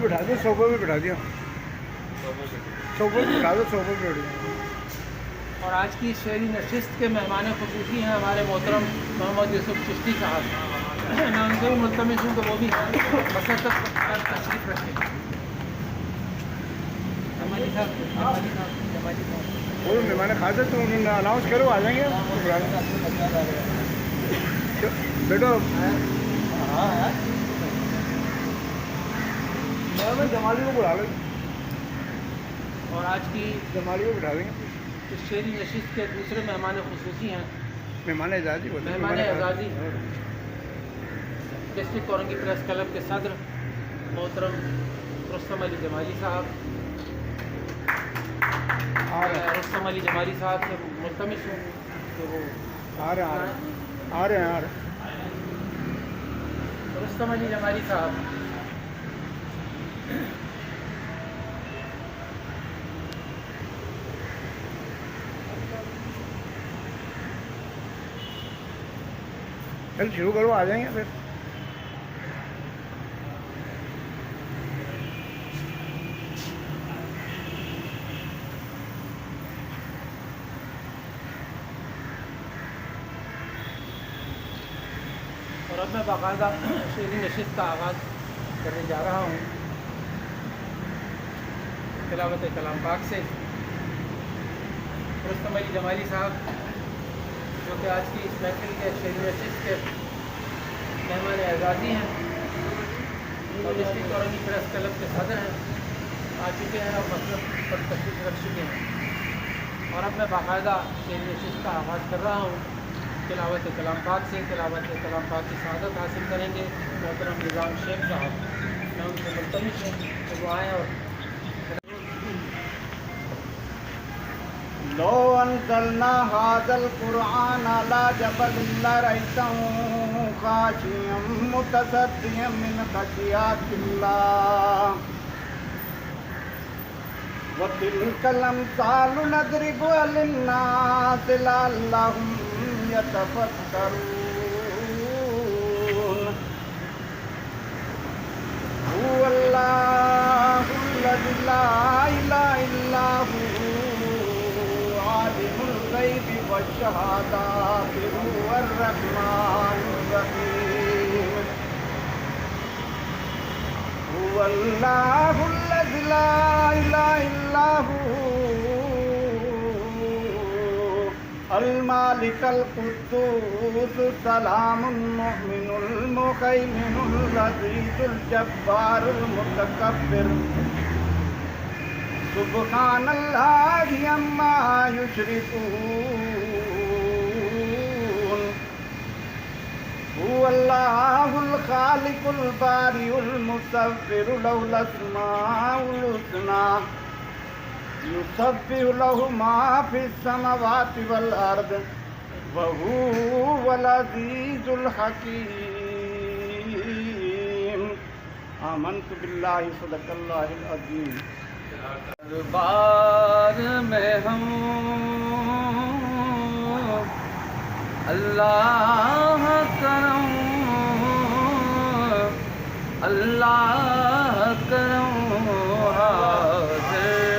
बिठा दो, सोफे पे बिठा दिया, सोफे पे बिठा दो, सोफे पे बैठ जाओ। और आज की शेरी नशिस्त के मेहमान खुसूसी हैं हमारे मोहतरम मोहम्मद यूसुफ चिश्ती साहब। मैं उनसे भी मुल्तमिस हूँ कि वो भी बसरत तशरीफ़ रखें। जमाली साहब वो मेहमान खास है तो उन्होंने अनाउंस करो, आ जाएंगे बेटो। मैं जमाली को बुला लो, और आज की जमाली को बिठा देंगे। इस शेरी नशिस्त के दूसरे मेहमान खुसूसी हैं मेहमान एजाजी बोलते हैं, मेहमान एजाजी डिस्ट्रिक्ट औरंगी प्रेस क्लब के सदर मोहतरम रुस्तम अली जमाली साहब। रुस्तम अली जमाली साहब से मुल्तमिस हूँ कि वो आ रहे हैं। रुस्तम अली जमाली साहब। चल शुरू करो, आ जाएंगे फिर। और अब मैं बाकायदा शेरी नशिस्त का आगाज़ करने जा रहा हूँ तिलावत कलाम पाक से। रुस्तम अली जमाली साहब जो कि आज की इस महफिल के शेरी नशिस्त के मेहमान एजाज़ी हैं और डिस्ट्रिक्ट औरंगी प्रेस क्लब के सदर हैं, आ चुके हैं और मतलब पर तशरीफ़ रख चुके हैं। और अब मैं बाकायदा शेरी नशिस्त का आगाज़ कर रहा हूँ तिलावत कलाम पाक से। तिलावत कलाम पाक की सआदत हासिल करेंगे मोहतरम निज़ाम शेख साहब। मैं उनसे मुल्तमिस हूँ कि वो आएँ और लो अंज़लना हाज़ल क़ुरआन अला जबलिन लरअयतहु ख़ाशिअम मुतसद्दिअन मिन ख़शियतिल्लाह व तिलकल अम्सालु नज़रिबुहा लिन्नासि लअल्लहुम यतफ़क्करून। हुवल्लाहुल्लज़ी ला इलाहा इल्ला हु आलिमुल ग़ैबि वश्शहादाति हुवर रहमानुर रहीम। हुवल्लाहुल्लज़ी ला इलाहा इल्ला हु अल मालिकल कुद्दूस सलामुल मुमिनुल मुहैमिनुल अज़ीज़ुल जब्बारुल मुतकब्बिर सुब्हानल्लाहि अम्मा युशरिकून। हुवल्लाहुल खालिकुल बारिउल मुसव्विरु लहुल अस्माउल हुस्ना युसब्बिहु लहु मा फिस समावाति वल अर्द व हुवल अज़ीज़ुल हकीम। आमन्तु बिल्लाहि सदक़ल्लाहुल अज़ीम। दरबार में हम अल्लाह करम अल्लाह करम हाज़िर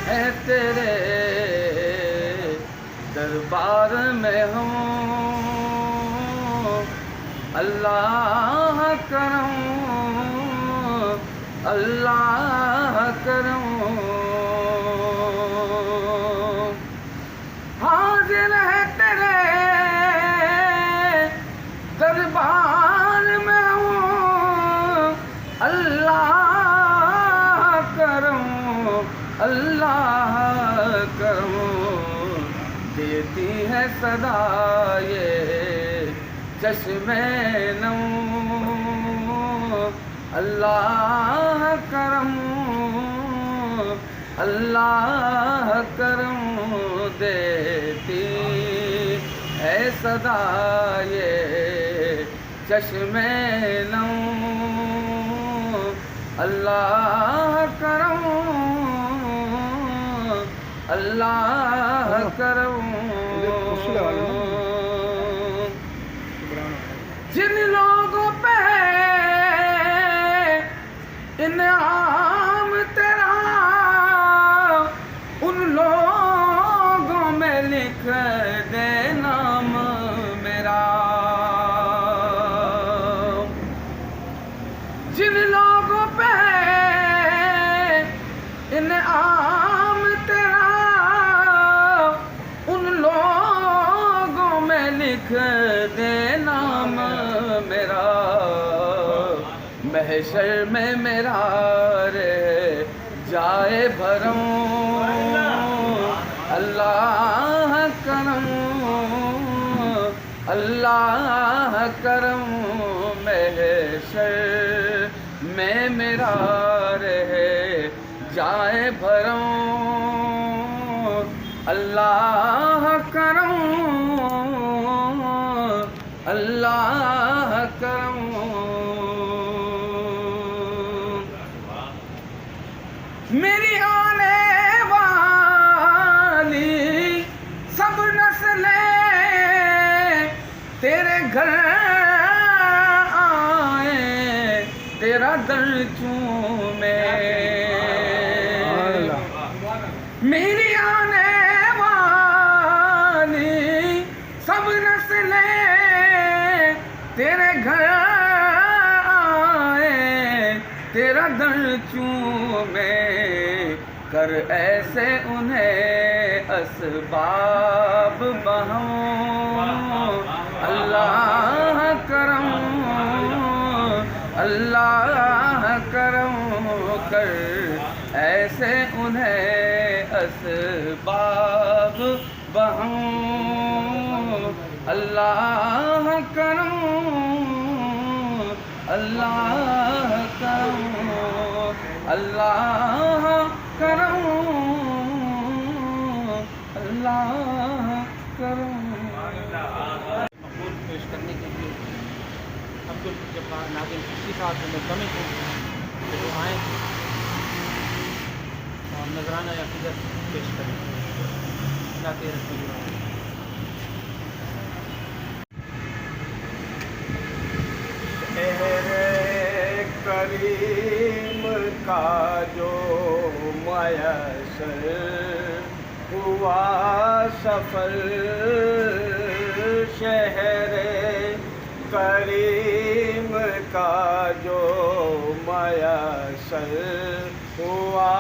है तेरे दरबार में हम अल्लाह करम अल्लाह करम हाजिर है तेरे दरबार में हूँ अल्लाह करम अल्लाह करम। देती है सदा ये चश्मे नम अल्लाह करम अल्लाह करम। देती है सदा ये चश्मे नम अल्लाह करम अल्लाह करम। जिन लोगों पे جن لوگوں پہ انعام تیرا ان لوگوں میں لکھ دے نام میرا محشر میں میرا رہ جائے بھرم اللہ کرم اللہ کرم محشر میں میرا رہ جائے بھرم اللہ کرم اللہ کرم میری آنے والی سب نسلیں تیرے گھر آئیں تیرا در چومے میری آنے والی سب نسلیں تیرے گھر آئیں تیرا در چومے کر ایسے انہیں اسباب بہوں اللہ کرم اللہ کرم کر ایسے انہیں اسباب بہوں اللہ کرم اللہ کرم اللہ کرم اللہ کرم مقبول پیش کرنے کے لیے عبدالجبار ناظم چشتی صاحب سے ملتمس ہوں کہ وہ آئیں اور نذرانہ عقیدت پیش کریں جاتے رسول اللہ کریم کا جو میسر ہوا سفر شہر کریم کا جو میسر ہوا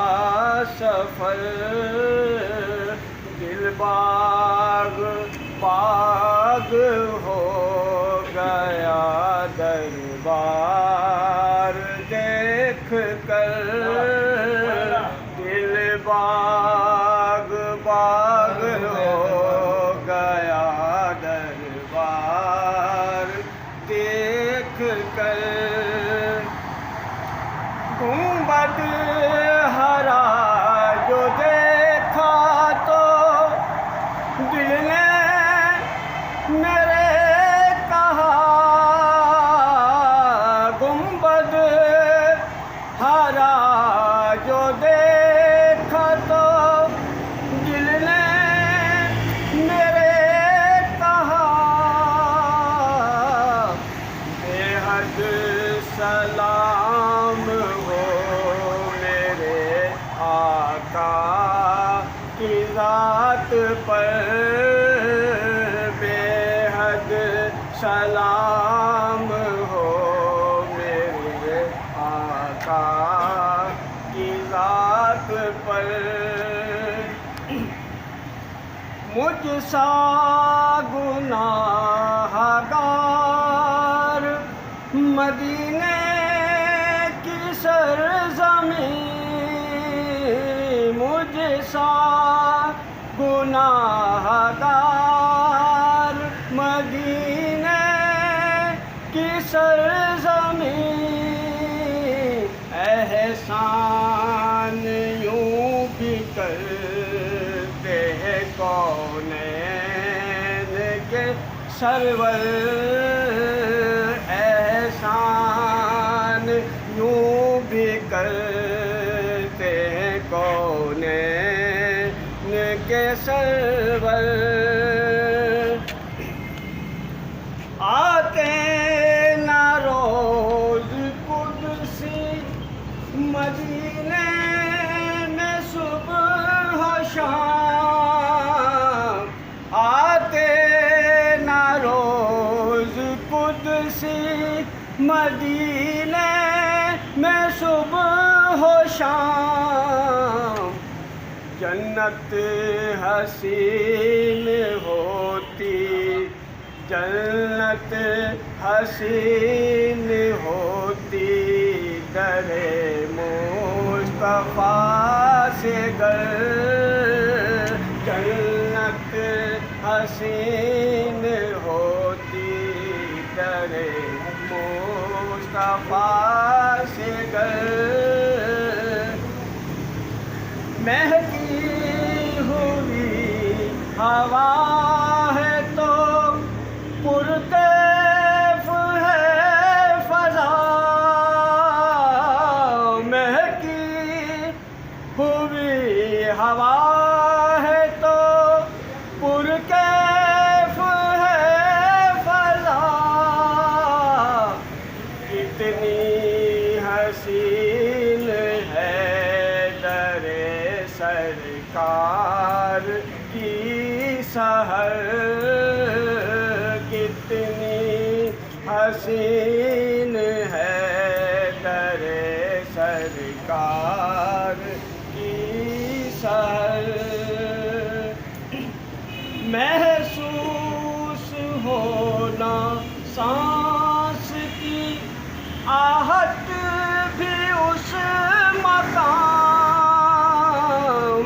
سفر دل باغ باغ ہو گیا دربار دیکھ کر دل باغ باغ ہو گیا دربار دیکھ کر گنبد ہرا جو دیکھا تو دل نے میرے کہا گنبد ہرا جو دیکھا تو دل نے میرے کہا بے حد سلام ہو میرے آقا کی ذات پر بے حد سلام ہو میرے آقا کی ذات پر مجھ سا گناہ گار مدینے کی سرزمین مجھ سا گناہ گار مدینے کی سرزمین احسان یوں بھی کرتے ہیں کونین کے سرور احسان یوں بھی کرتے ہیں کونین کے سرور آتے نہ روز قدسی مدینے میں صبح و شام آتے نہ روز قدسی مدینے میں صبح و شام جنت حسین ہوتی، جنت حسین ہوتی، در مصطفیٰ سے گر جنت حسین ہوتی، در مصطفیٰ سے گر مہکی ہوئی ہوا ہے تو پرکیف ہے فضا، مہکی ہوئی ہوا ہے تو پرکیف ہے فضا، کتنی حسین ہے در سرکار کی سحر، کتنی حسین ہے در سرکار کی سحر، محسوس ہونا سانس کی آہٹ بھی اس مقام،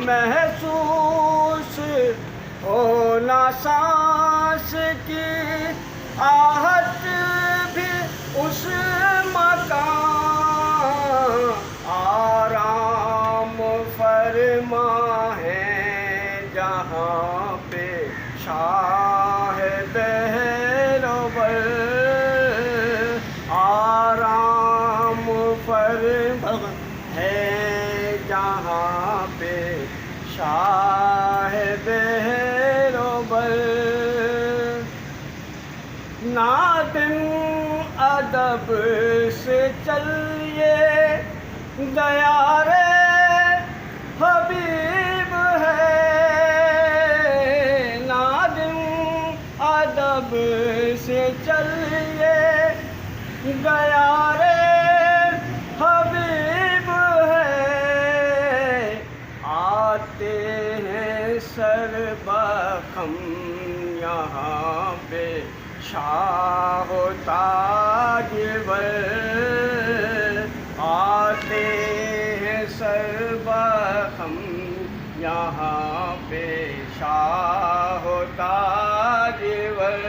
محسوس ہونا سانس کی آہٹ بھی اس مقام، آرام فرما ہے جہاں پہ شاہ بہروبر، آرام فرما ہے جہاں پہ شاہ بہروبر، نادم ادب سے چلیے دیار حبیب ہے، نادم ادب سے چلیے دیار حبیب ہے، آتے ہیں سر بخم یہاں پہ شاہ و تاجور، آتے ہیں سر بخم یہاں پہ شاہ و تاجور،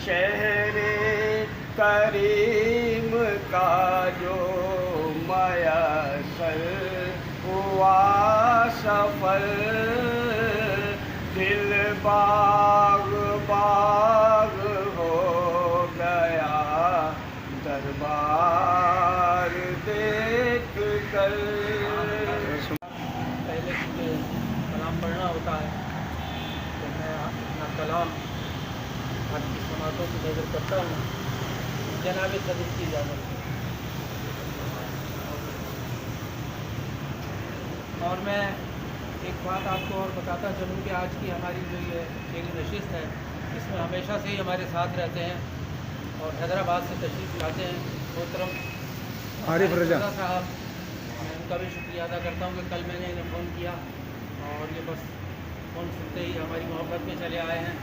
شہر کریم کا جو میسر ہوا سفر، دل باغ باغ ہو گیا دربار دیکھ کر، پہلے کیونکہ کلام پڑھنا ہوتا ہے تو میں اپنا کلام آپ کی سماعتوں کی نظر کرتا ہوں، جناب صدر کی اجازت ہے۔ اور میں ایک بات آپ کو اور بتاتا چلوں کہ آج کی ہماری جو یہ شعری نشست ہے اس میں ہمیشہ سے ہی ہمارے ساتھ رہتے ہیں اور حیدرآباد سے تشریف لاتے ہیں محترم عارف رضا صاحب، میں ان کا بھی شکریہ ادا کرتا ہوں کہ کل میں نے انہیں فون کیا اور یہ بس فون سنتے ہی ہماری محبت میں چلے آئے ہیں۔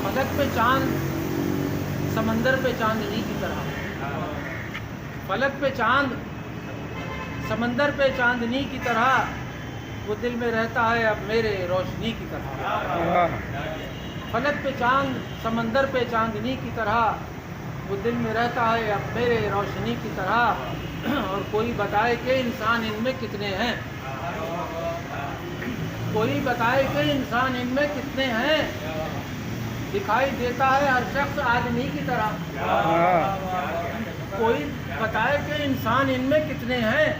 فلک پہ چاند سمندر پہ چاندنی کی طرح، فلک پہ چاند سمندر پہ چاندنی کی طرح، وہ دل میں رہتا ہے اب میرے روشنی کی طرح، فلک پہ چاند سمندر پہ چاندنی کی طرح، وہ دل میں رہتا ہے اب میرے روشنی کی طرح، اور کوئی بتائے کہ انسان ان میں کتنے ہیں، کوئی بتائے کہ انسان ان میں کتنے ہیں، دکھائی دیتا ہے ہر شخص آدمی کی طرح، کوئی بتائے کہ انسان ان میں کتنے ہیں،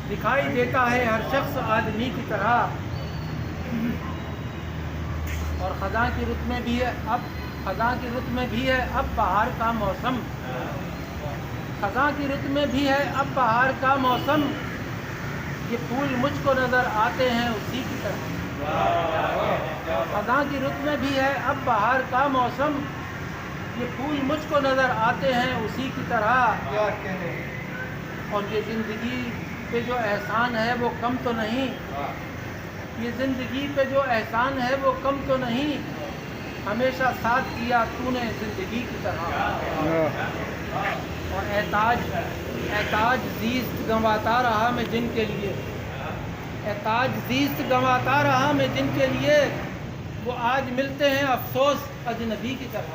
دکھائی دیتا ہے ہر شخص آدمی کی طرح، اور خزاں کی رت میں بھی ہے اب، خزاں کی رت میں بھی ہے اب بہار کا موسم، خزاں کی رت میں بھی ہے اب بہار کا موسم، یہ پھول مجھ کو نظر آتے ہیں اسی کی طرح، خزاں کی رت میں بھی ہے اب بہار کا موسم، ये फूल मुझको नज़र आते हैं उसी की तरह, क्या कहने। और ये ज़िंदगी पे जो एहसान है वो कम तो नहीं, ये ज़िंदगी पे जो एहसान है वो कम तो नहीं, हमेशा साथ दिया तूने ज़िंदगी की तरह। और एहताज ज़ीस्त गंवाता रहा मैं जिनके लिए, एहताज ज़ीस्त गंवाता रहा मैं जिनके लिए, वो आज मिलते हैं अफसोस अजनबी की तरह।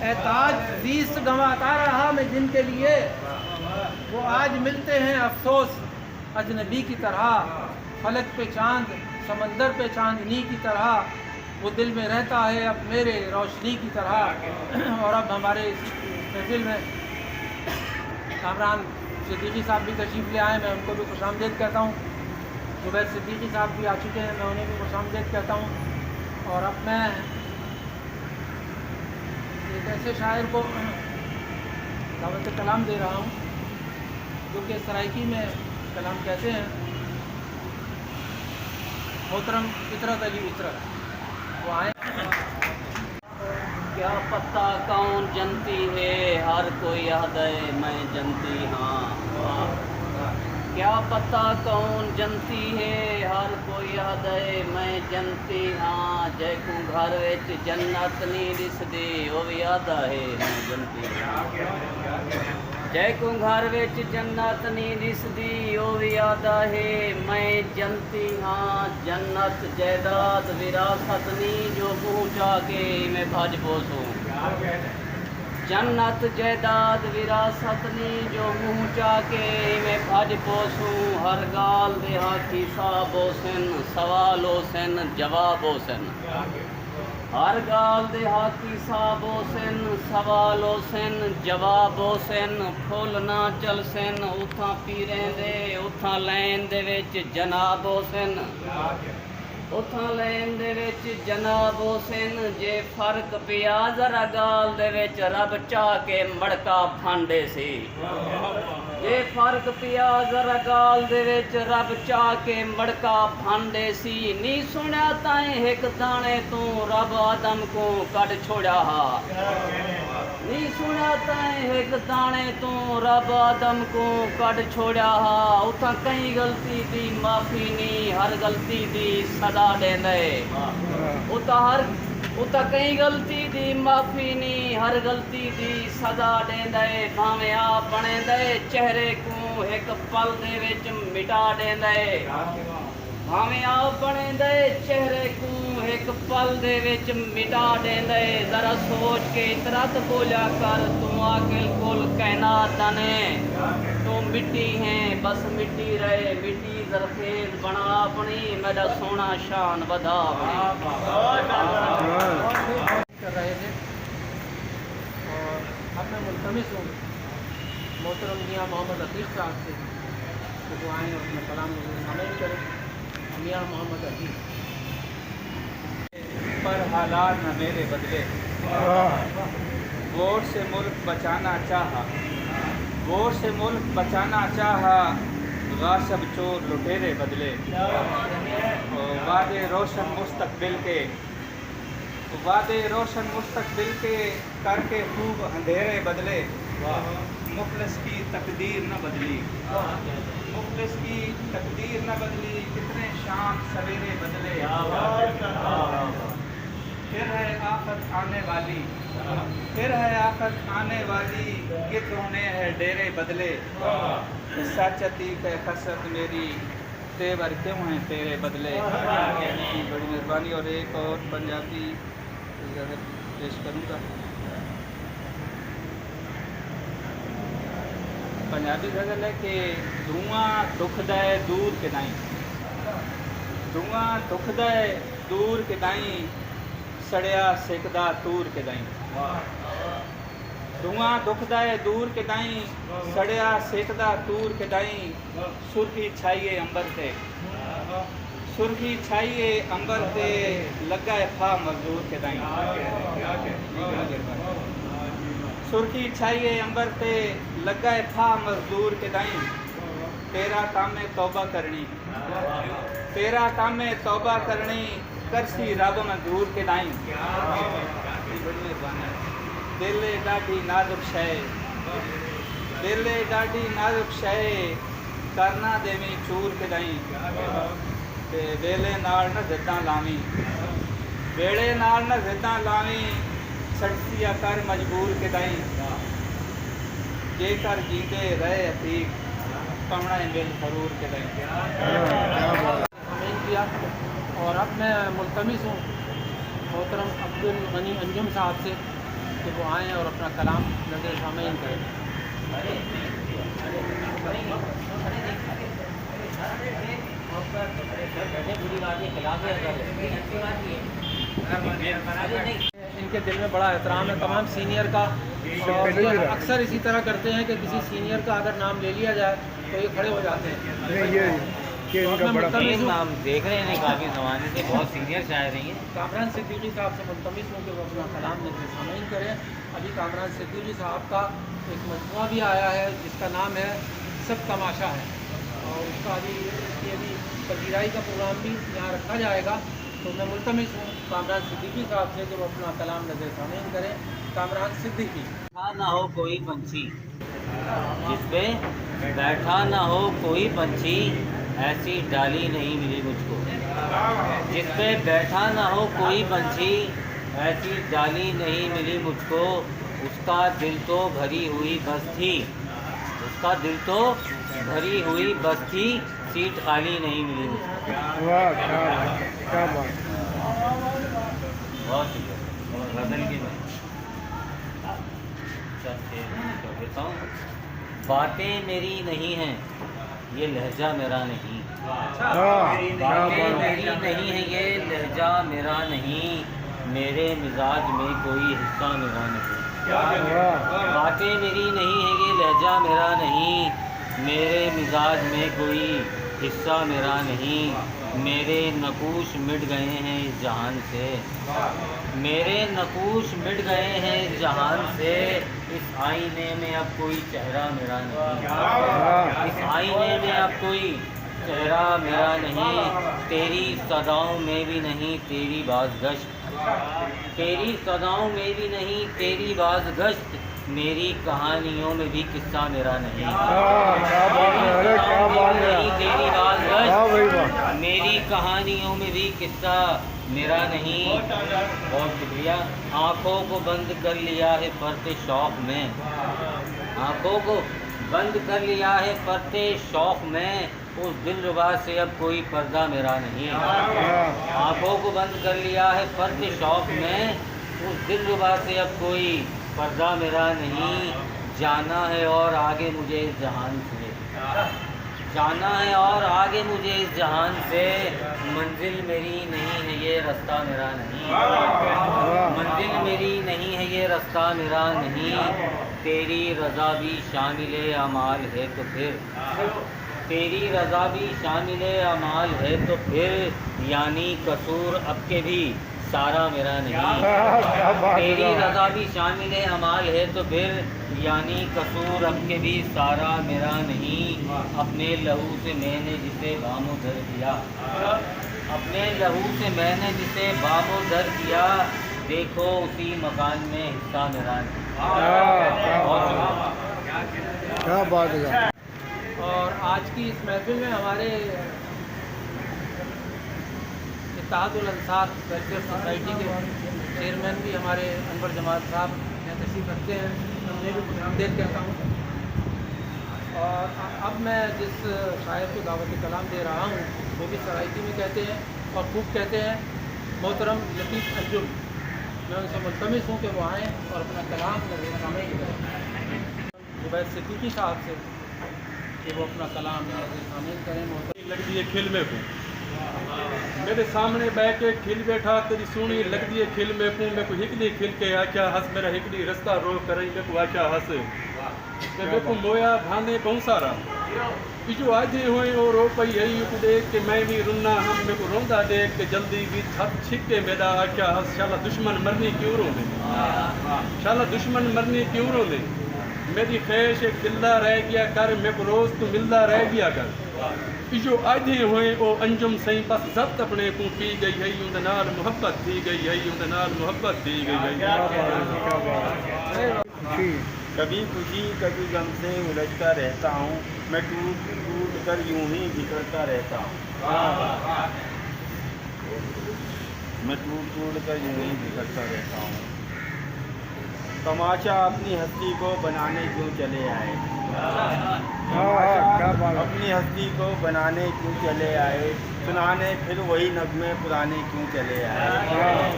एहताज ज़ीस्त गंवाता रहा मैं जिनके लिए, वो आज मिलते हैं अफसोस अजनबी की तरह। फलक पे चांद समंदर पे चांदनी की तरह, वो दिल में रहता है अब मेरे रोशनी की तरह। और अब हमारे इस महफिल में कामरान सिद्दीकी साहब भी तशरीफ़ ले आए, मैं उनको भी खुशामदीद कहता हूँ। जुबैर सिद्दीकी साहब भी आ चुके हैं, मैं उन्हें भी खुशामदीद कहता हूँ। और अब मैं एक ऐसे शायर को दावत कलाम दे रहा हूँ जो कि सराइकी में कलाम कहते हैं, मोहतरम इतरत अली इतरत, वो आए। क्या पता कौन जनती है, हर कोई याद है मैं जनती हाँ। क्या पता कौन जनती है, हर कोई याद है मैं जनती हाँ। जैकू घर विच जन्नत नहीं दिसदी, वो भी याद है मैं जनती हाँ। जैकू घर विच जन्नत नहीं दिसदी, वो भी याद है मैं जनती हाँ। जन्नत जायदाद विरासत नहीं, जो मुँह जाके मैं भज बोसूं। जन्नत जायदाद विरासत नहीं, जो मुँह जाके मैं भज पोसूं। हर गाल दे हाथी साहब होसन, सवाल होसन जवाब होसन। हर गाल दे हाथी साहब होसन, सवाल होसन जवाब होसन। फुल ना चलसन उथां पीरें दे, उथां लैन दे विच जनाब होसन। उथां लैन दे विच जनाब होसन। जे फर्क पिया जरा गाल दे विच, रब चाह के मड़का फांडे सी। जे फर्क पिया जरा गाल दे विच, रब चाह के मड़का फांडे सी। नी सुनिया ताएं एक दाने तू, रब आदम को कट छोड़ा हा। नी सुनिया ताएं एक दाने तू, रब आदम को कट छोड़ा हा। उथां कई गलती दी माफ़ी नी, हर गलती दी सदा देंदे। उता कई गलती दी माफ़ी नी, हर गलती दी सदा देंदे। भावें आप बनेंदे चेहरे को एक पल दे विच मिटा देंदे। भावें आप बनेंदे चेहरे को एक पल दे विच मिटा देंदे। जरा सोच के इतरत बोला कर, तू आकिल कुल कायनात दने। तू मिट्टी है बस मिट्टी रहे, मिट्टी जरखेज बना अपनी, मेरा सोना शान बधा कर रहे थे। और अब मैं मुल्तमिस हूँ मोहतरम मियाँ मोहम्मद अतीक साहब से कि वो आएँ और अपना कलाम शामिल करें। मियाँ मोहम्मद अतीक। पर हालात न मेरे बदले, वोट से मुल्क बचाना चाहा, वोट से मुल्क बचाना चाहा। गाशब चोर लुटेरे बदले, वादे रोशन मुस्तकबिल के, वादे रोशन मुस्तकबिल के करके खूब अंधेरे बदले। मुखलिस की तकदीर न बदली, मुखलिस की तकदीर न बदली। कितने शाम सवेरे बदले। फिर है आफत आने वाली, फिर है आफत आने वाली। कितने है डेरे बदले। सच अतीक है कसरत मेरी, तेवर क्यों हैं तेरे बदले। बड़ी मेहरबानी। और एक और पंजाबी पेश करूँगा। पंजाबी गज़ल है कि धुआं दुखदा है दूर के दाई, धुआं दुखदा है दूर के दाई। सड़िया सेकदा तूर के दाई, धुआं दुखदा है दूर के दाई। सड़िया सेकदा तूर के दाई। सुर्खी छाइए अंबर से, सुर्खी छाइए अंबर से। लगा है फा मजदूर के दाई। सुर्खी छाइए अंबर से, लगा है फा मजदूर के दाई। तेरा काम है तौबा करनी, तेरा काम है तौबा करनी। करसी रब में दूर के दाई। बड़ी मेहरबानी। दिल डाढी नाजुक शै दिल डाढी नाजुक शै करना देवी चूर कदाई ते वेले नाल न जिद्दां लावी वेले नाल न जिद्दां लावी सड़सिया कर मजबूर कदाई जेकर जीते रहे अतीक कमना मिल फरूर कदाई। आमीन किया। और अब मैं मुल्तमिस हूँ मोहतरम अब्दुल गनी अंजुम साहब से कि वो आएँ और अपना कलाम नज़र सामीन करें। इनके दिल में बड़ा एहतराम है तमाम सीनियर का, और ये अक्सर इसी तरह करते हैं कि किसी सीनियर का अगर नाम ले लिया जाए तो ये खड़े हो जाते हैं। नाम देख रहे हैं काफ़ी ज़माने से, बहुत सीनियर शायर हैं। कामरान सिद्दीकी साहब से मुल्तमिस हूँ कि वो अपना कलाम नज़र सामीन करें। अभी कामरान सिद्दीकी साहब का एक मजमुआ भी आया है जिसका नाम है सब तमाशा है, और उसका अभी पजीराई का प्रोग्राम भी यहाँ रखा जाएगा। तो मैं मुल्तमिस हूँ कामरान सिद्दीकी साहब से कि वो अपना कलाम नज़र सामीन करें। कामरान सिद्दीकी। ना हो कोई पंछी जिस पे बैठा ना हो कोई पंछी, ऐसी डाली नहीं मिली मुझको। जिस पे बैठा ना हो कोई पंछी, ऐसी डाली नहीं मिली मुझको। उसका दिल तो भरी हुई बस थी, उसका दिल तो भरी हुई बस थी, सीट खाली नहीं मिली मुझको। वाह क्या बात। बहुत शुक्रिया। और गज़ल की मैं देता हूँ। बातें मेरी नहीं हैं, ये लहजा मेरा नहीं। बातें मेरी नहीं है, ये लहजा मेरा नहीं। मेरे मिजाज में कोई हिस्सा मेरा नहीं। बातें मेरी नहीं है, ये लहजा मेरा नहीं। मेरे मिजाज में कोई हिस्सा मेरा नहीं। मेरे नकूश मिट गए हैं इस जहान से, मेरे नकूश मिट गए हैं इस जहान से। इस आईने में अब कोई चेहरा मेरा नहीं, इस आईने में अब कोई चेहरा मेरा नहीं। तेरी सदाओं में भी नहीं तेरी बाज़गश्त, तेरी सदाओं में भी नहीं तेरी बाज़गश्त। मेरी कहानियों में भी किस्सा मेरा नहीं, तेरी बाज़गश्त। मेरी कहानियों में भी किस्सा मेरा नहीं। बहुत शुक्रिया। आँखों को बंद कर लिया है फरते शौक़ में, आँखों को बंद कर लिया है फरते शौक़ में। उस दिलरुबा से अब कोई पर्दा मेरा नहीं। आँखों को बंद कर लिया है फरते शौक़ में, उस दिलरुबा से अब कोई पर्दा मेरा नहीं। जाना है और आगे मुझे इस जहान से, जाना है और आगे मुझे इस जहान से। मंजिल मेरी नहीं है ये रास्ता मेरा नहीं, मंजिल मेरी नहीं है ये रास्ता मेरा नहीं। तेरी रज़ा भी शामिल अमाल है तो फिर, तेरी रज़ा भी शामिल अमाल है तो फिर। यानी कसूर अब के भी सारा मेरा नहीं। तेरी रज़ा भी शामिल अमाल है तो फिर, यानी कसूर अब के भी सारा मेरा नहीं। अपने लहू से मैंने जिसे बामो दर किया, अपने लहू से मैंने जिसे बामो दर किया। देखो उसी मकान में हिस्सा मेरा नहीं। क्या बात है। और आज की इस महफिल में हमारे इत्तेहादुल अंसार वेलफेयर सोसाइटी के चेयरमैन भी हमारे अनवर जमाल साहब यहाँ तशरीफ़ रखते हैं, उन्हें भी कुछ अपडेट कहता हूँ। और अब मैं जिस शायर को दावत कलाम दे रहा हूँ वो भी सराइकी में कहते हैं और खूब कहते हैं, मोहतरम लतीफ़ अंजुम। मैं उनसे मुल्तमिस हूँ कि वो आएँ और अपना कलाम शामिल करें। जुबैर सिद्दीकी साहब से कि वो अपना कलाम शामिल करें। लगती है खिल में को मेरे सामने बैठ के खिल बैठा, तेरी सोनी लगती है खिल में को। मैं को हिकड़ी खिल के आख्या हंस, मेरा हिकड़ी रास्ता रो करई मैं को आख्या हंस। मैं को मोया भाने बहुत सारा पिछू आज हुए और रो पई है को देख के मैं भी रुन्ना हम। मैं को रोंदा देख के जल्दी भी छत छिक के मेरा आख्या हंस। शाला दुश्मन मरनी क्यों रो दे, शाला दुश्मन मरनी क्यों रो दे। میری خیش کھلدا رہ گیا کر میں روز تو ملدا رہ گیا کر جو آدھے ہوئے او انجم سہیں پس ضبط اپنے کو پی گئی ہے اندے نال محبت تھی گئی ہے اندے نال محبت تھی گئی ہے کبھی خوشی کبھی غم سے الجھتا رہتا ہوں میں ٹوٹ ٹوٹ کر یوں ہی بکھرتا رہتا ہوں میں ٹوٹ ٹوٹ کر یوں ہی بکھرتا رہتا ہوں تماشا اپنی ہستی کو بنانے کیوں چلے آئے اپنی ہستی کو بنانے کیوں چلے آئے سنانے پھر وہی نغمے پرانے کیوں چلے آئے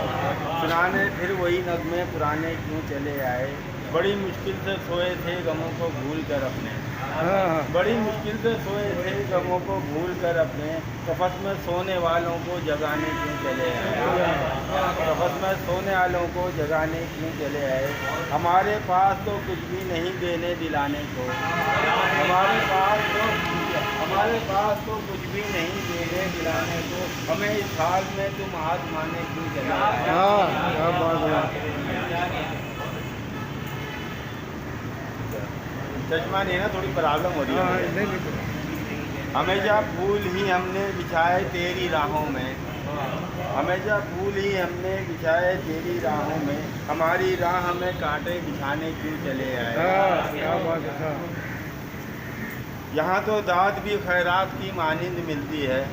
سنانے پھر وہی نغمے پرانے کیوں چلے آئے بڑی مشکل سے سوئے تھے غموں کو بھول کر اپنے بڑی مشکل سے سوئے تھے غموں کو بھول کر اپنے قفس میں سونے والوں کو جگانے کیوں چلے آئے قفس میں سونے والوں کو جگانے کیوں چلے آئے ہمارے پاس تو کچھ بھی نہیں دینے دلانے کو ہمارے پاس تو کچھ بھی نہیں دینے دلانے کو ہمیں اس حال میں تم ہاتھ مانے کیوں چلے آئے چشمہ نہیں نا تھوڑی پرابلم ہو رہی ہے ہمیشہ پھول ہی ہم نے بچھائے تیری راہوں میں ہمیشہ پھول ہی ہم نے بچھائے تیری راہوں میں ہماری راہ ہمیں کانٹے بچھانے کیوں چلے آئے یہاں تو داد بھی خیرات کی مانند ملتی ہے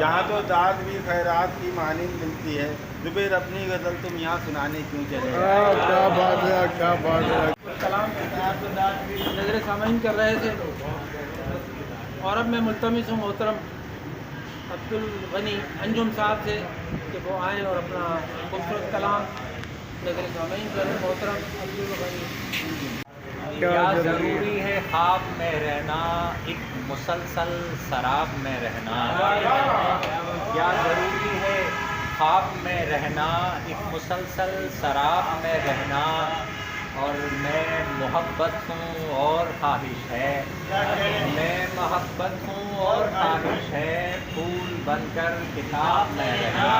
یہاں تو داد بھی خیرات کی مانند ملتی ہے زبیر اپنی غزل تم یہاں سنانے کیوں چلے آئے کیا بات ہے کیا بات ہے کلام نظر سامعین کر رہے تھے اور اب میں ملتمس ہوں محترم عبدالغنی انجم صاحب سے کہ وہ آئیں اور اپنا خوبصورت کلام نظر سامعین کریں محترم عبدالغنی کیا ضروری ہے خواب میں رہنا ایک مسلسل سراب میں رہنا کیا ضروری ہے خواب میں رہنا ایک مسلسل سراب میں رہنا اور میں محبت ہوں اور خواہش ہے میں محبت ہوں اور خواہش ہے پھول بن کر کتاب میں رہنا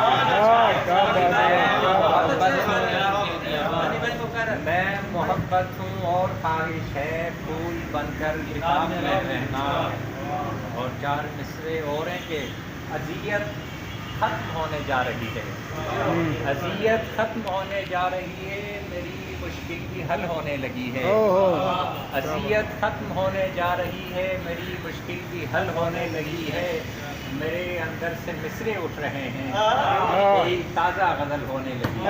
میں محبت ہوں اور خواہش ہے پھول بن کر کتاب میں رہنا اور 4 مصرے اور ہیں کہ اذیت ختم ہونے جا رہی ہے اذیت ختم ہونے جا رہی ہے میری مشکل بھی حل ہونے لگی ہے اذیت ختم ہونے جا رہی ہے میری مشکل بھی حل ہونے لگی ہے میرے اندر سے مصرے اٹھ رہے ہیں ایک تازہ غزل ہونے لگی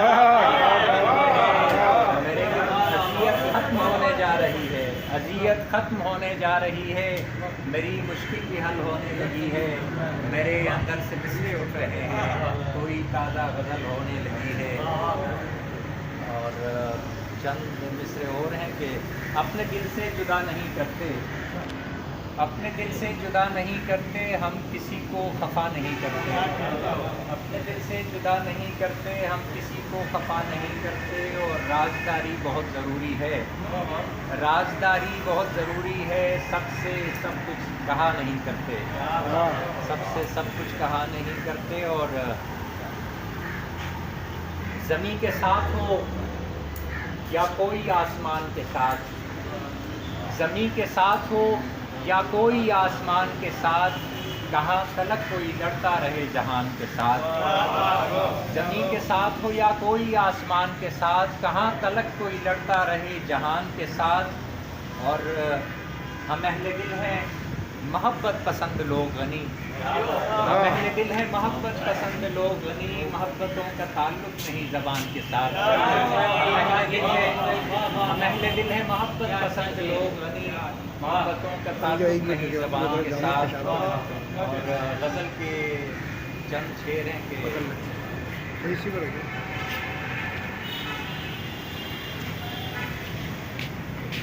میرے اذیت ختم ہونے جا رہی ہے اذیت ختم ہونے جا رہی ہے میری مشکل بھی حل ہونے لگی ہے میرے اندر سے مصرے اٹھ رہے ہیں کوئی تازہ غزل ہونے لگی ہے اور چند مصرے اور ہیں کہ اپنے دل سے جدا نہیں کرتے اپنے دل سے جدا نہیں کرتے ہم کسی کو خفا نہیں کرتے اپنے دل سے جدا نہیں کرتے ہم کسی کو خفا نہیں کرتے اور رازداری بہت ضروری ہے رازداری بہت ضروری ہے سب سے سب کچھ کہا نہیں کرتے سب سے سب کچھ کہا نہیں کرتے اور زمین کے ساتھ ہو یا کوئی آسمان کے ساتھ زمین کے ساتھ ہو یا کوئی آسمان کے ساتھ کہاں تلک کوئی لڑتا رہے جہان کے ساتھ زمین کے ساتھ ہو یا کوئی آسمان کے ساتھ کہاں تلک کوئی لڑتا رہے جہان کے ساتھ اور ہم اہل دل ہیں محبت پسند لوگ غنی ہم اہل دل ہیں محبت پسند لوگ غنی محبتوں کا تعلق نہیں زبان کے ساتھ ہم اہل دل ہیں محبت پسند لوگ غنی محبتوں کا تعلق نہیں زبان کے ساتھ اور غزل کے چند شعر ہیں کہ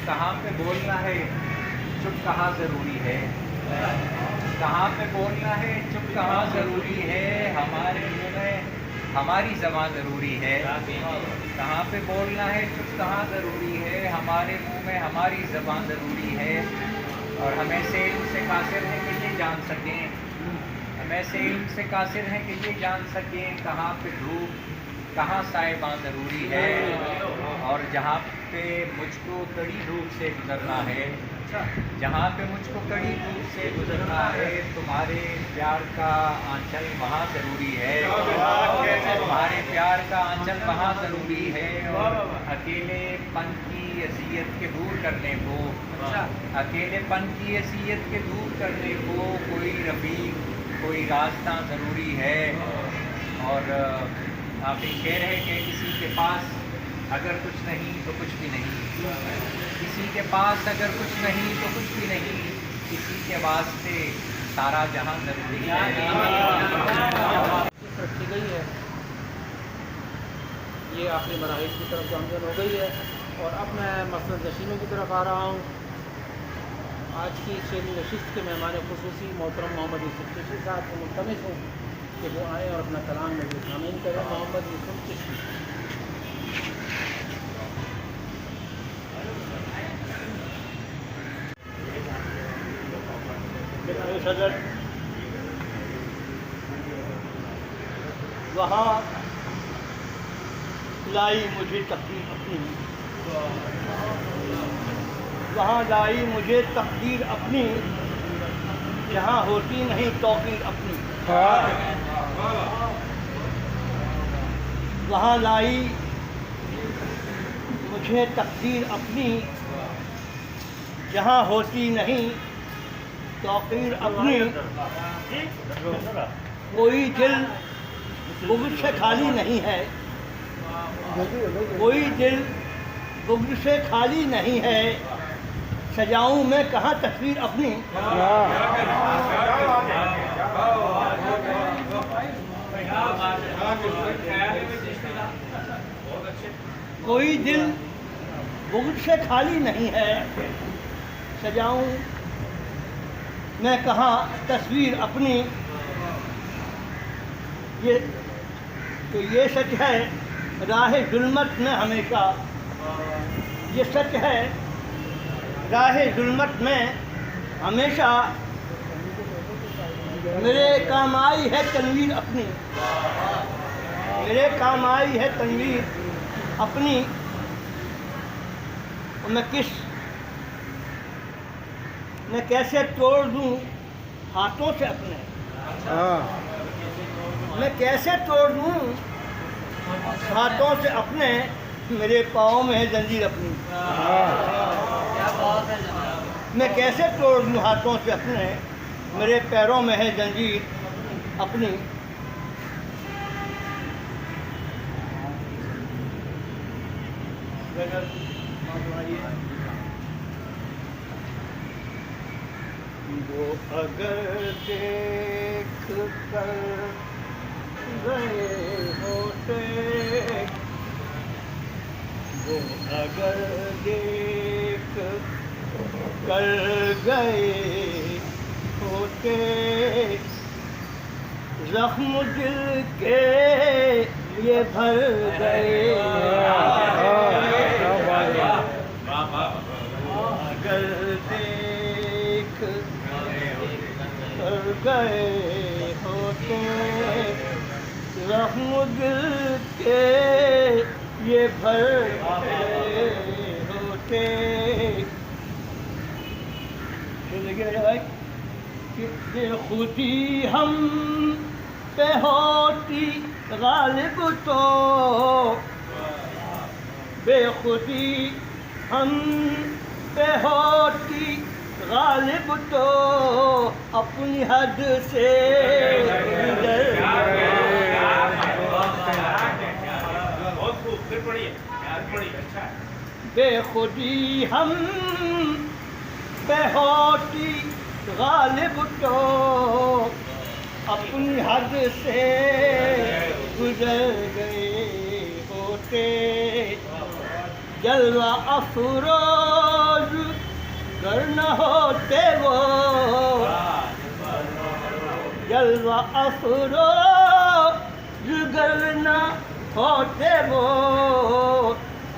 کہاں پہ بولنا ہے چپ کہاں ضروری ہے کہاں پہ بولنا ہے چپ کہاں ضروری ہے ہمارے منہ میں ہماری زبان ضروری ہے کہاں پہ بولنا ہے چپ کہاں ضروری ہے ہمارے منہ میں ہماری زبان ضروری ہے اور ہم ایسے علم سے قاصر ہیں کہ یہ جان سکیں ہم ایسے علم سے قاصر ہیں کہ یہ جان سکیں کہاں پہ دھوپ کہاں سائباں ضروری ہے، اور جہاں پہ مجھ کو کڑی دھوپ سے گزرنا ہے، جہاں پہ مجھ کو کڑی دھوپ سے گزرنا ہے، تمہارے پیار کا آنچل وہاں ضروری ہے، تمہارے پیار کا آنچل وہاں ضروری ہے، اور اکیلے پن کی اذیت کے دور کرنے کو، اکیلے پن کی اذیت کے دور کرنے کو کوئی رفیق، کوئی راستہ ضروری ہے۔ اور آخری شعر ہے کہ کسی کے پاس اگر کچھ نہیں تو کچھ بھی نہیں، کسی کے پاس اگر کچھ نہیں تو کچھ بھی نہیں، کسی کے واسطے سارا جہاں ضروری ہے۔ رکھی گئی ہے، یہ آخری مراحل کی طرف گامزن ہو گئی ہے، اور اب میں مسند نشینوں کی طرف آ رہا ہوں۔ آج کی شعری نشست کے مہمان خصوصی محترم محمد یوسف چشتی صاحب کو ملتمس ہوں کہ وہ آئیں اور اپنا کلام میں بھی شامل کریں۔ محمد یوسف چشتی۔ صدر، وہاں لائی مجھے تقدیر اپنی، وہاں لائی مجھے تقدیر اپنی، جہاں ہوتی نہیں توقیر اپنی، وہاں لائی مجھے تقدیر اپنی، جہاں ہوتی نہیں توقیر اپنی، کوئی دل بغض سے خالی نہیں ہے، کوئی دل بغض سے خالی نہیں ہے، سجاؤں میں کہاں تصویر اپنی، کوئی دل بغض سے خالی نہیں ہے، سجاؤں میں کہاں تصویر اپنی۔ یہ سچ ہے راہ ظلمت میں ہمیشہ، یہ سچ ہے راہ ظلمت میں ہمیشہ، میرے کام آئی ہے تنویر اپنی، میرے کام آئی ہے تنویر اپنی، اور میں کیسے توڑ دوں ہاتھوں سے اپنے، میں کیسے توڑ دوں ہاتھوں سے اپنے، میرے پاؤں میں ہے زنجیر اپنی، میں کیسے توڑ دوں ہاتھوں سے اپنے، میرے پیروں میں ہے زنجیر اپنی۔ وہ اگر دیکھ کر گئے ہوتے، وہ اگر دیکھ کر گئے ہوتے، زخم دل کے یہ بھر گئے، اگر دیکھ کر گئے ہوتے، زخم دل کے یہ بھر گئے ہوتے، کہ خودی ہم پہ ہوتی غالب تو، بے خودی ہم پہ ہوتی غالب تو، اپنی حد سے گزر بے خودی ہم پہ ہوتی غالب تو، اپنی حد سے گزر گئے ہوتے، جلوہ افروز گر نہ ہوتے وہ، جلوہ افروز گر نہ ہوتے وہ،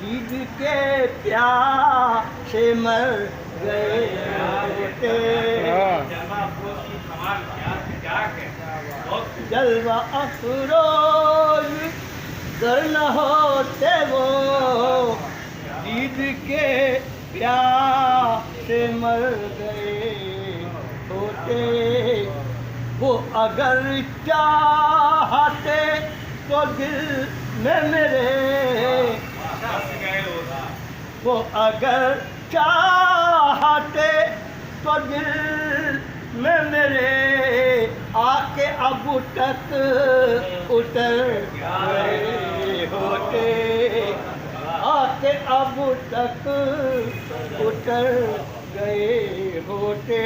عید کے پیاسے مر گئے ہوتے، جلوہ افروز گر نہ ہوتے وہ دید کے پیاسے مر گئے ہوتے، وہ اگر چاہتے تو دل میں میرے، وہ اگر چاہتے تو دل میں میرے آ کے اب تک اتر گئے ہوتے، آ کے اب تک اتر گئے ہوتے،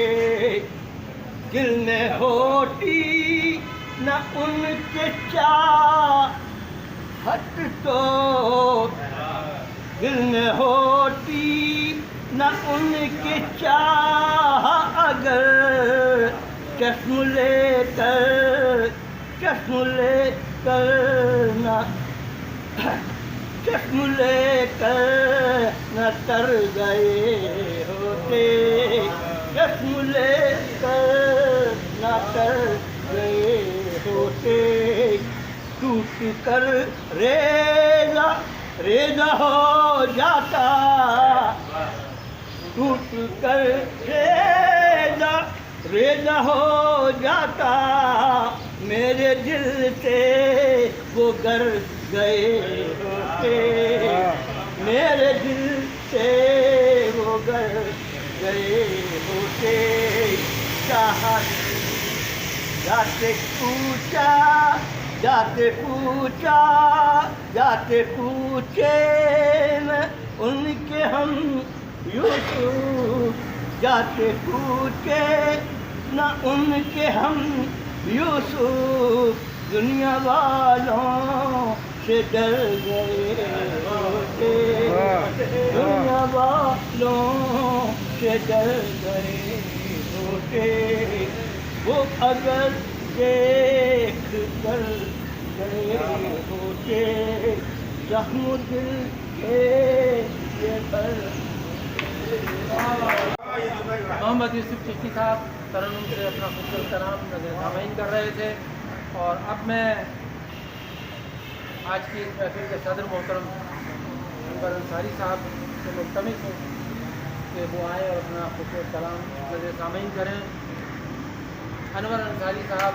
دل میں ہوتی نہ ان کے چاہت تو، دل میں ہوتی نہ ان کی چاہ اگر چشم لے کر، چشم لے کر نہ، چشم لے کر نہ تر گئے ہوتے، چشم لے کر نہ تر گئے ہوتے، ٹوٹ کر ریزہ ریزہ ہو جاتا، ٹوٹ کر ریزہ ریزہ ہو جاتا، میرے دل سے وہ گر گئے ہوتے، میرے دل سے وہ گر گئے ہوتے، چاہت جاتے پوچھا، جاتے پوچھا، جاتے پوچھے میں ان کے ہم یوسف، جاتے پوچھے نہ ان کے ہم یوسف، دنیا والوں سے ڈر گئے ہوتے، دنیا والوں سے ڈر گئے ہوتے، وہ اگر دیکھ کر گئے ہوتے، زخم دل کے یہ بھر۔ محمد یوسف چشتی صاحب ترنم سے اپنا خوبصورت کلام نظر سامعین کر رہے تھے، اور اب میں آج کی اس محفل کے صدر محترم انور انصاری صاحب سے ملتمس ہوں کہ وہ آئیں اور اپنا خوبصورت کلام نظر سامعین کریں۔ انور انصاری صاحب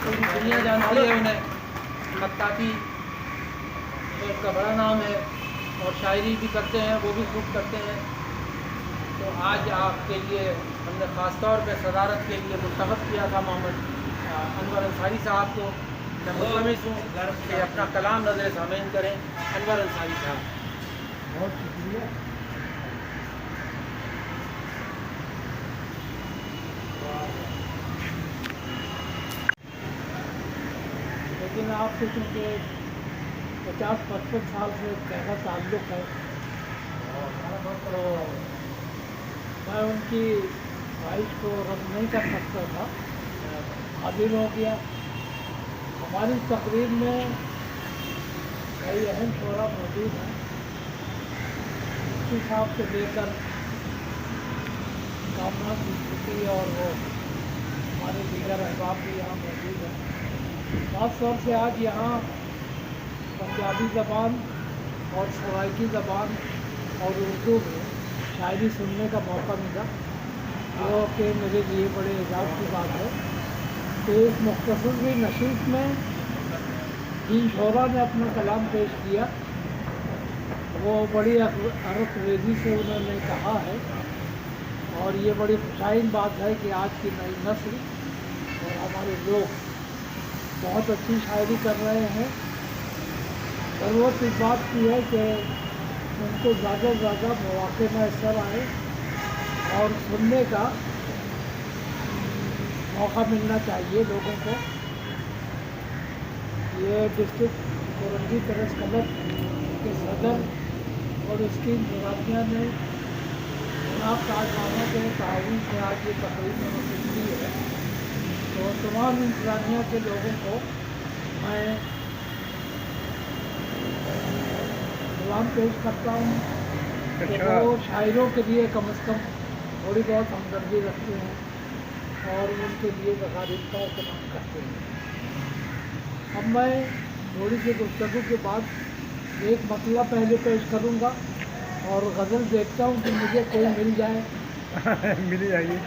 پوری دنیا جانتی ہے انہیں، خطاطی میں ان کا بڑا نام ہے، اور شاعری بھی کرتے ہیں، وہ بھی خوب کرتے ہیں۔ تو آج آپ کے لیے ہم نے خاص طور پہ صدارت کے لیے منتخب کیا تھا محمد انور انصاری صاحب کو۔ میں ملتمس ہوں کہ اپنا کلام نظر سامعین کریں۔ انور انصاری صاحب۔ بہت شکریہ۔ لیکن آپ سے چونکہ 50-55 سال سے گہرا تعلق ہے، تو میں ان کی خواہش کو رد نہیں کر سکتا تھا، حاضر ہو گیا۔ ہماری تقریب میں کئی اہم شعراء موجود ہیں، اسی صاحب سے لے کر کامنا کی چھٹی اور وہ ہمارے دیگر احباب بھی یہاں موجود ہیں۔ خاص طور سے آج یہاں پنجابی زبان اور سرائکی زبان اور اردو میں شاعری سننے کا موقع ملا، جو کہ میرے لیے بڑے اعزاز کی بات ہے کہ اس مختصر سی نشست میں جن شعراء نے اپنا کلام پیش کیا وہ بڑی عرق ریزی سے انہوں نے کہا ہے، اور یہ بڑی خوشائن بات ہے کہ آج کی نئی نسل اور ہمارے لوگ بہت اچھی شاعری کر رہے ہیں۔ ضرورت اس بات کی ہے کہ ان کو زیادہ سے زیادہ مواقع میسر آئے اور سننے کا موقع ملنا چاہیے لوگوں کو۔ یہ ڈسٹرکٹ کورنجی پریس کلب کے صدر اور اس کی انتظامیہ نے جناب تاج خانہ کے تعاون سے آج یہ تقریب منعقد کی ہے، تو تمام انتظامیہ کے لوگوں کو میں سلام پیش کرتا ہوں کہ وہ شاعروں کے لیے کم از کم تھوڑی بہت ہمدردی رکھتے ہیں اور ان کے لیے تقاریب کا اہتمام کرتے ہیں۔ अब मैं थोड़ी सी गुफ्तगू के बाद एक मतला पहले पेश करूँगा और गज़ल देखता हूँ कि मुझे कोई मिल जाए। मिल जाएगी।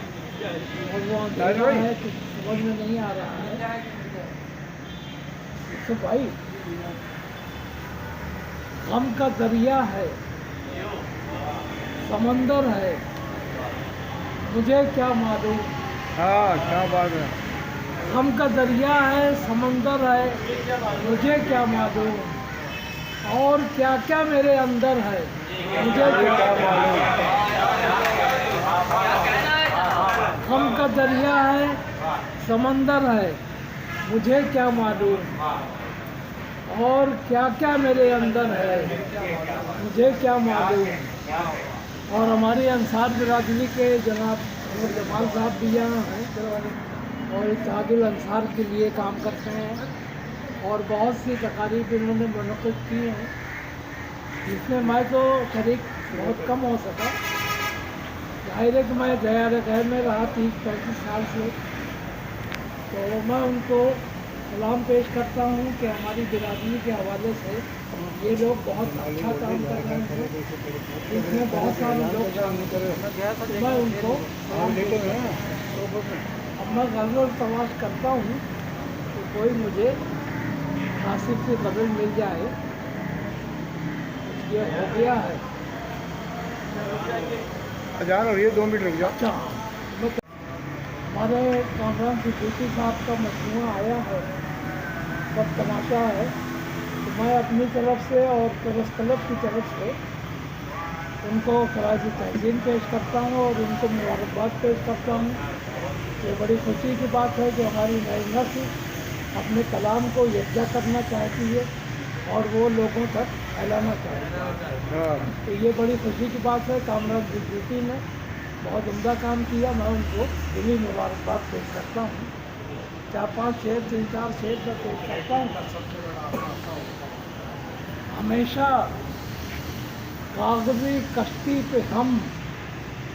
और वो अंधेरा है कि समझ में नहीं आ रहा है। तो भाई गम का दरिया है, समंदर है, मुझे क्या मालूम। हाँ, क्या बात है। गम का दरिया है, समंदर है, मुझे क्या मालूम। और क्या क्या मेरे अंदर है, मुझे क्या मालूम। गम का दरिया है, समंदर है, मुझे क्या मालूम। और क्या क्या मेरे अंदर है, मुझे क्या मालूम। और हमारे अंसार बिरादरी के जनाब जमाल साहब भी यहाँ हैं और इत्तेहादुल अंसार के लिए काम करते हैं और बहुत सी तकारीब इन्होंने मुनक़िद की हैं, जिसमें मैं तो शरीक बहुत कम हो सका। जाहिर है कि मैं दयार गैर में रहा 30-35 साल से, तो मैं उनको सलाम पेश करता हूँ कि हमारी बिरादरी के हवाले से ये लोग बहुत अच्छा काम कर रहे हैं। इसमें बहुत सारे लोग शामिल कर रहे हैं, तो मैं उनको सलाम पेश करता हूँ। अब मैं गज़ल तलाश करता हूँ तो कोई मुझे नासिब से गज़ल मिल जाए। ये हो गया है। अजान हो रही है, 2 मिनट रुक जाओ। अच्छा, हमारे कामरान सिद्दीकी साहब का मजमूआ आया है, सब तमाशा है, तो मैं अपनी तरफ से और तरस तलब की तरफ से उनको ख़राज तहसीन पेश करता हूँ और उनको मुबारकबाद पेश करता हूँ। ये बड़ी खुशी की बात है कि हमारी नई नस्ल अपने कलाम को यकजा करना चाहती है और वो लोगों तक फैलाना चाहती है। तो ये बड़ी खुशी की बात है। कामरान सिद्दीकी ने बहुत उम्दा काम किया, मैं उनको दिली मुबारकबाद पेश करता हूँ। 4-5 शेर 3-4 शेर का पेश करता हूँ। हमेशा कागज़ी कश्ती पे हम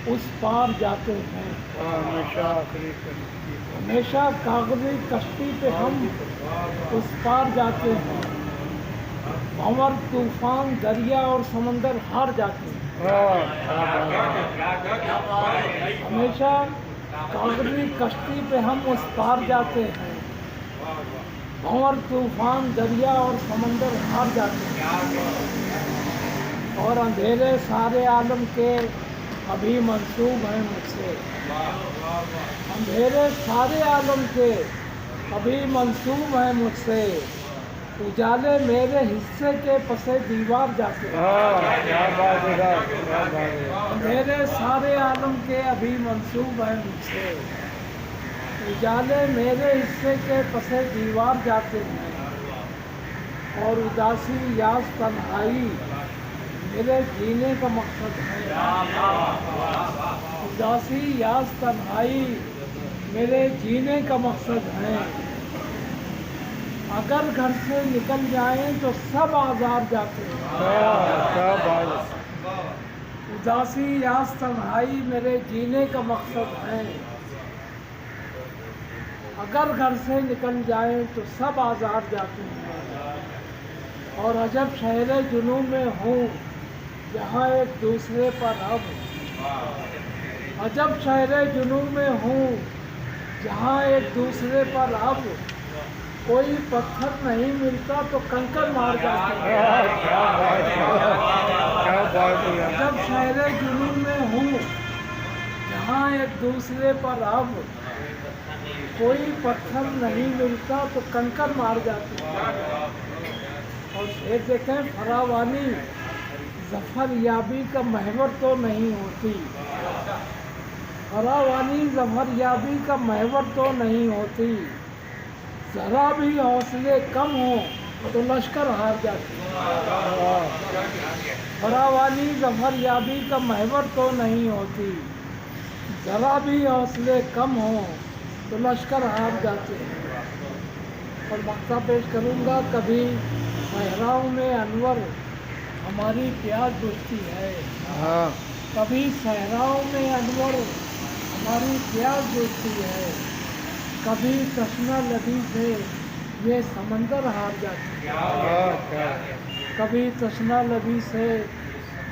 उस पार जाते हैं। हमेशा कागज़ी कश्ती पे हम उस पार जाते हैं। भंवर तूफान दरिया और समंदर हार जाते हैं। हमेशा कागज़ी कश्ती पे हम उस पार जाते हैं। भंवर तूफान दरिया और समंदर हार जाते हैं। और अंधेरे सारे आलम के अभी मंसूब हैं मुझसे। अंधेरे सारे आलम के अभी मंसूब हैं मुझसे। उजाले मेरे हिस्से के पसे दीवार जाते हैं। अंधेरे सारे आलम के अभी मंसूब हैं मुझसे। उजाले मेरे हिस्से के पसे दीवार जाते हैं। और उदासी यास तन्हाई मेरे जीने का मकसद है। उदासी यास तन्हाई मेरे जीने का मकसद है। अगर घर से निकल जाएं तो सब आज़ार जाते हैं। उदासी यास तन्हाई मेरे जीने का मकसद है। अगर घर से निकल जाएं तो सब आज़ार जाते हैं। और अजब शहर जुनून में हूँ जहाँ एक दूसरे पर अब। अजब शहर जुनून में हूँ जहाँ एक दूसरे पर अब कोई पत्थर नहीं मिलता तो कंकर मार जाते हैं। अजब शहर जुनून में हूँ जहाँ एक दूसरे पर अब कोई पत्थर नहीं मिलता तो कंकर मार जाते हैं। और फिर देखें, फरावानी ज़फ़र याबी का महवर तो नहीं होती। फरावानी ज़फ़र याबी का महवर तो नहीं होती। ज़रा भी हौसले कम हो तो लश्कर हार जाती। फरावानी ज़फ़र याबी का महवर तो नहीं होती। ज़रा भी हौसले कम हो तो लश्कर हार जाते हैं। और मक्ता पेश करूँगा, कभी सहराओं में अनवर हमारी प्यास बुझती है। कभी सहराओं में अनवर हमारी प्यास बुझती है। कभी तश्ना लबी से ये समंदर हार जाते हैं। हाँ, क्या कभी तशना लबी से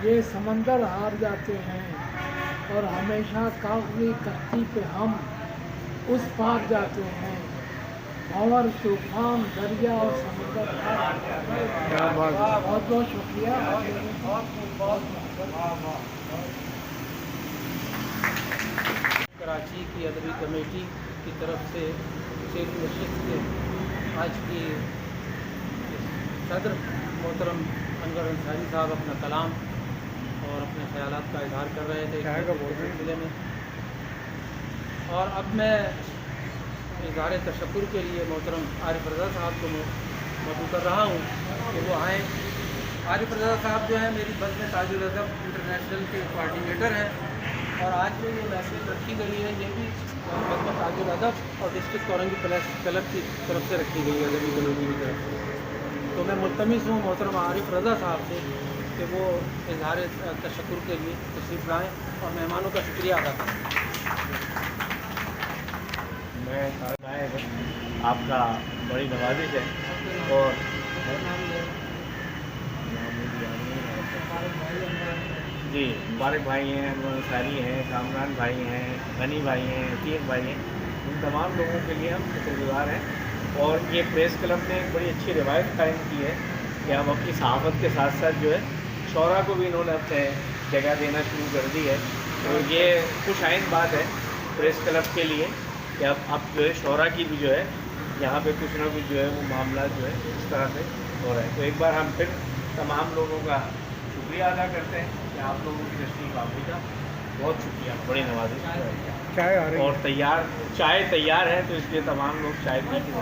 ये समंदर हार जाते हैं और हमेशा कागज़ी कश्ती पे हम उस पार जाते हैं। भंवर तूफान दरिया और समंदर हार जाते हैं। क्या बात है। बहुत बहुत शुक्रिया। कराची की अदबी कमेटी की तरफ से शेख नशिस्त के आज की सदर मोहतरम अनवर अंसारी साहब अपना कलाम और अपने ख़यालात का इजहार कर रहे थे चाय का इस बोल रहे हैं। सिलसिले में। और अब मैं इजहार तशक्कुर के लिए मोहतरम आरिफ रज़ा साहब को मदऊ कर रहा हूँ कि वो आएँ। आरिफ रज़ा साहब जो है मेरी बज़्म ताजुल अदब इंटरनेशनल के कोऑर्डिनेटर हैं और आज जो ये महफिल रखी गई है ये भी बज़्म ताजुल अदब और डिस्ट्रिक्ट औरंगी क्लब की तरफ से रखी गई है, अदबी कमेटी की तरफ से। तो मैं मुल्तमिस हूँ मोहतरम आरिफ रज़ा साहब से कि वो इजहार तशक्कुर के लिए तशरीफ़ लाएँ और मेहमानों का शुक्रिया अदा करें। मैं आपका बड़ी नवाजिश है और जी मुबारक भाई हैं, अंसारी हैं, कामरान भाई हैं, गनी भाई हैं, अतीक भाई हैं, उन तमाम लोगों के लिए हम शुक्रगुजार हैं। और ये प्रेस क्लब ने एक बड़ी अच्छी रिवायत कायम की है कि हम अपनी सहाफ़त के साथ साथ जो है शौरा को भी इन्होंने अपने जगह देना शुरू कर दी है। तो ये खुश आइंद बात है प्रेस क्लब के लिए कि अब जो है शौरा की भी जो है यहाँ पे कुछ ना कुछ जो है वो मामला जो है इस तरह से हो रहा है। तो एक बार हम फिर तमाम लोगों का शुक्रिया अदा करते हैं कि आप लोगों की तशरीफ़ आफरी का बहुत शुक्रिया, बड़ी नवाजिश। चाय आ रही है। और चाय तैयार है तो इसलिए तमाम लोग चाय पी के